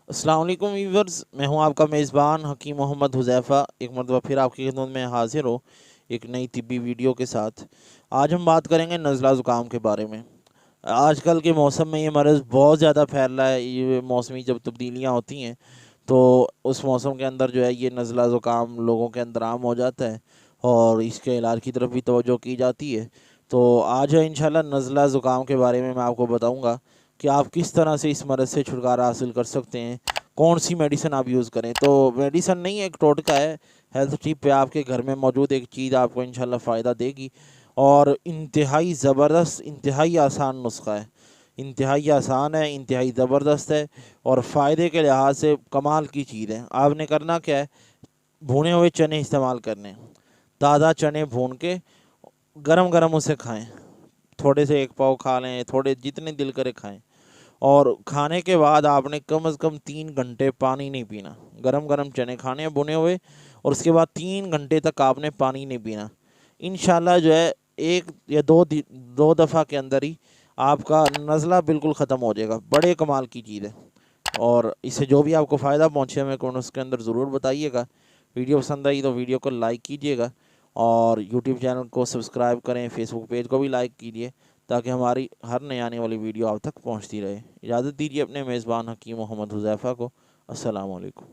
अस्सलाम वालेकुम व्यूवर्स, मैं हूं आपका मेज़बान हकीम मोहम्मद हुज़ैफ़ा। एक मरतबा फिर आपकी खिदमत में हाज़िर हो एक नई तिब्बी वीडियो के साथ। आज हम बात करेंगे नज़ला ज़ुकाम के बारे में। आजकल के मौसम में ये मर्ज़ बहुत ज़्यादा फैल रहा है। ये मौसमी जब तब्दीलियाँ होती हैं तो उस मौसम के अंदर जो है ये नज़ला ज़ुकाम लोगों के अंदर आम हो जाता है और इसके इलाज की तरफ भी तवज्जो की जाती है। तो आज है इंशाल्लाह नज़ला ज़ुकाम के बारे में मैं आपको बताऊँगा कि आप किस तरह से इस मर्ज़ से छुटकारा हासिल कर सकते हैं, कौन सी मेडिसिन आप यूज़ करें। तो मेडिसिन नहीं, एक टोटका है, हेल्थ टिप पे आपके घर में मौजूद एक चीज़ आपको इंशाल्लाह फ़ायदा देगी और इंतहाई ज़बरदस्त, इंतहाई आसान नुस्खा है। इंतहाई आसान है, इंतहाई ज़बरदस्त है और फ़ायदे के लिहाज से कमाल की चीज़ है। आपने करना क्या है, भुने हुए चने इस्तेमाल करने हैं। ताज़ा चने भून के गरम गरम उसे खाएं। थोड़े से एक पाव खा लें, थोड़े जितने दिल करे खाएं। और खाने के बाद आपने कम से कम 3 घंटे पानी नहीं पीना। गरम गरम चने खाने हैं भुने हुए और उसके बाद 3 घंटे तक आपने पानी नहीं पीना। इंशाल्लाह जो है एक या दो दफ़ा के अंदर ही आपका नज़ला बिल्कुल ख़त्म हो जाएगा। बड़े कमाल की चीज़ है और इससे जो भी आपको फ़ायदा पहुँचे हमें कमेंट उसके अंदर ज़रूर बताइएगा। वीडियो पसंद आई तो वीडियो को लाइक कीजिएगा और यूट्यूब चैनल को सब्सक्राइब करें, फेसबुक पेज को भी लाइक कीजिए ताकि हमारी हर नई आने वाली वीडियो आप तक पहुंचती रहे। इजाज़त दीजिए अपने मेज़बान हकीम मोहम्मद हुज़ैफ़ा को। अस्सलाम वालेकुम।